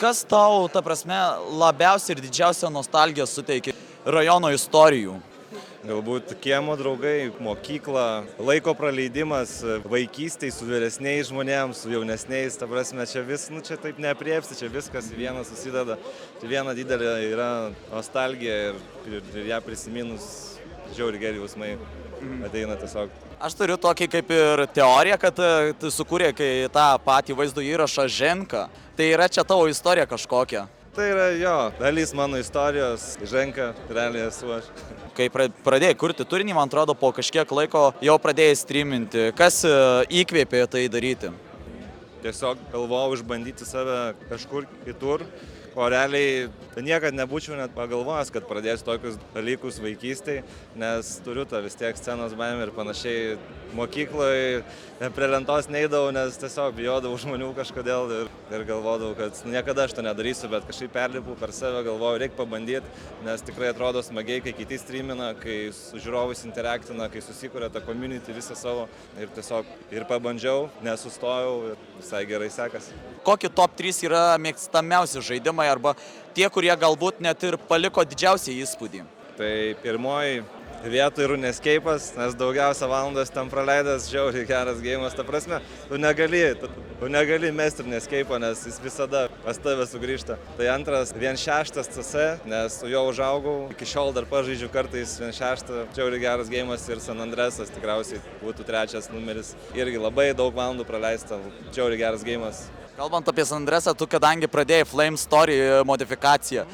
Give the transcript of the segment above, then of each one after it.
Kas tau, ta prasme, labiausiai ir didžiausią nostalgiją suteikia rajono istorijų? Galbūt kiemo draugai, mokykla, laiko praleidimas, vaikystėj su vyresniais žmonėms, su jaunesniais, ta prasme, čia vis, čia taip neapriepsi, čia viskas į vieną susideda, čia viena didelė yra nostalgija ir ją prisiminus žiauriai geri jausmai ateina tiesiog. Aš turiu tokį kaip ir teoriją, kad tu sukūrė tą patį vaizdo įrašą Ženka. Tai yra čia tavo istorija kažkokia? Tai yra jo, dalis mano istorijos, Ženka, realiai esu aš. Kai pradėjai kurti turinį, man atrodo, po kažkiek laiko jau pradėjai streaminti. Kas įkvėpė tai daryti? Tiesiog galvojau išbandyti save kažkur kitur, o realiai niekad nebūčiau net pagalvojęs, kad pradėsiu tokius dalykus vaikystėj, nes turiu tą vis tiek scenos baimę ir panašiai. Mokykloje prie lentos neidavau, nes tiesiog bijodavau žmonių kažkodėl ir galvodavau, kad niekada aš to nedarysiu, bet kažkaip perlipau per save, galvojau, reikia pabandyti, nes tikrai atrodo smagiai, kai kiti streamina, kai su žiūrovais interaktina, kai susikuria tą community visą savo ir tiesiog ir pabandžiau, nesustojau ir visai gerai sekasi. Kokie top 3 yra mėgstamiausi žaidimai arba tie, kurie galbūt net ir paliko didžiausią įspūdį? Tai pirmoji vietoj RuneScape'as, nes daugiausia valandos ten praleidęs, žiauriai geras gėjimas, ta prasme, tu negali mesti RuneScape'o, nes jis visada pas tave sugrįžta. Tai antras 1.6 CC, nes su juo užaugau, iki šiol dar pažaidžiu kartais 1.6, žiauriai geras gėjimas ir San Andresas tikriausiai būtų 3 numeris. Irgi labai daug valandų praleista, žiauriai geras gėjimas. Kalbant apie San Andresą, tu kadangi pradėjai Flame Story modifikaciją,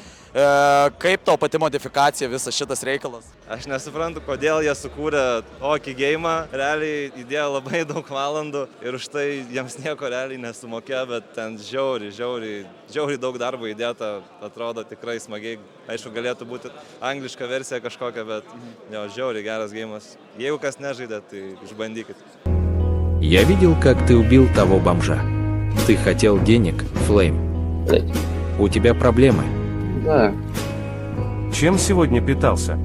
kaip tau pati modifikacija, visas šitas reikalas? Aš nesuprantu, kodėl jie sukūrė tokį gėjimą, realiai įdėjo labai daug valandų ir už tai jiems nieko realiai nesumokėjo, bet ten žiauriai daug darbo įdėta, atrodo tikrai smagiai. Aišku, galėtų būti angliška versija kažkokia, bet jo, žiauriai geras gėjimas. Jeigu kas nežaidė, tai išbandykit. Я видел, как ты убил того бомжа. Ты хотел денег, Флейм. У тебя проблемы. Да, Чем сегодня питался?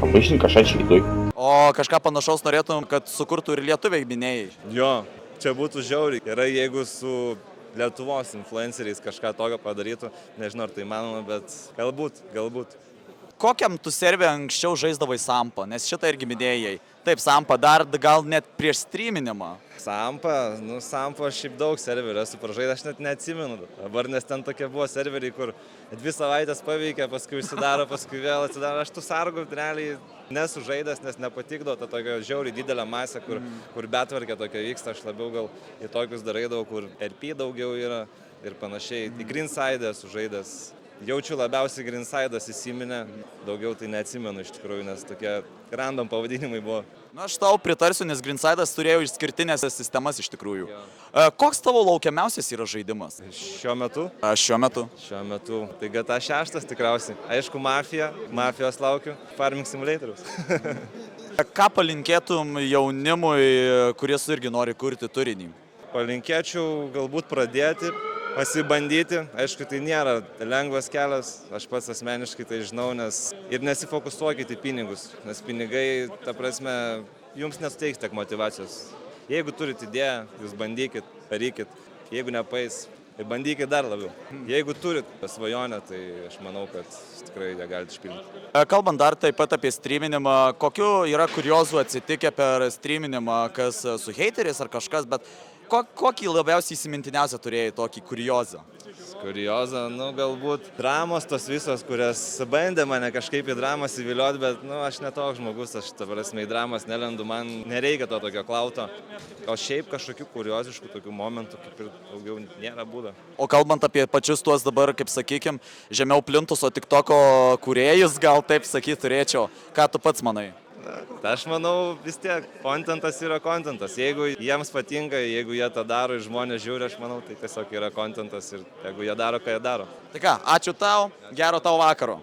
обычной кошачьей едой. O kažką panašaus norėtum, kad sukurtų ir lietuviai minėjai? Jo, čia būtų žiauriai gerai, jeigu su Lietuvos influenceriais kažką tokio padarytų. Nežinau, ar tai manoma, bet galbūt. Kokiam tu servė anksčiau žaisdavai Sampą, nes šitą irgi minėjai? Taip, Sampą dar gal net prieš streaminimą. Sampa šiaip daug serverių esu pražaidęs, aš net neatsimenu dabar, nes ten tokie buvo serveriai, kur 2 savaitės paveikia, paskui užsidaro, paskui vėl atsidaro. Aš tų sargų realiai nesu žaidęs, nes nepatikdavo ta tokia žiauriai didelė masė, kur betvarkė tokia vyksta, aš labiau gal į tokius daraidavau, kur RP daugiau yra ir panašiai. Į Greenside esu žaidęs. Jaučiu labiausiai Greenside'as įsiminė, daugiau tai neatsimenu iš tikrųjų, nes tokie random pavadinimai buvo. Na, aš tau pritarsiu, nes Greenside'as turėjo išskirtinės sistemas iš tikrųjų. Koks tavo laukiamiausias yra žaidimas? Šiuo metu? Šiuo metu. Šiuo metu. Tai GTA 6 tikriausiai. Aišku, mafijos laukiu, Farming Simulatorius. Ką palinkėtum jaunimui, kuris irgi nori kurti turinį? Palinkėčiau galbūt pradėti, pasibandyti. Aišku, tai nėra lengvas kelias, aš pats asmeniškai tai žinau, nes ir nesifokusuokite į pinigus, nes pinigai, ta prasme, jums nesuteiks tiek motyvacijos. Jeigu turite idėją, jūs bandykit, darykit, jeigu nepais, tai bandykit dar labiau. Jeigu turit svajonę, tai aš manau, kad tikrai ją galite išpildyti. Kalbant dar taip pat apie streaminimą, kokiu yra kuriozų atsitikę per streaminimą, kas su heiteriais ar kažkas, bet kokį labiausiai įsimintiniausią turėjai tokį kuriozą? Kuriozą, galbūt dramos tos visos, kurias bandė mane kažkaip į dramas įvilioti, bet aš ne toks žmogus, aš ta prasme į dramas nelendu, man nereikia to tokio klauto. O šiaip kažkokių kurioziškų tokių momentų kaip ir daugiau nėra būda. O kalbant apie pačius tuos dabar, kaip sakykim, žemiau plintuso TikToko kūrėjus, gal taip sakyti turėčiau, ką tu pats manai? Aš manau, vis tiek, kontentas yra kontentas. Jeigu jiems patinka, jeigu jie tą daro ir žmonės žiūri, aš manau, tai tiesiog yra kontentas ir jeigu jie daro, ką jie daro. Tai ką, ačiū tau, gero tau vakaro.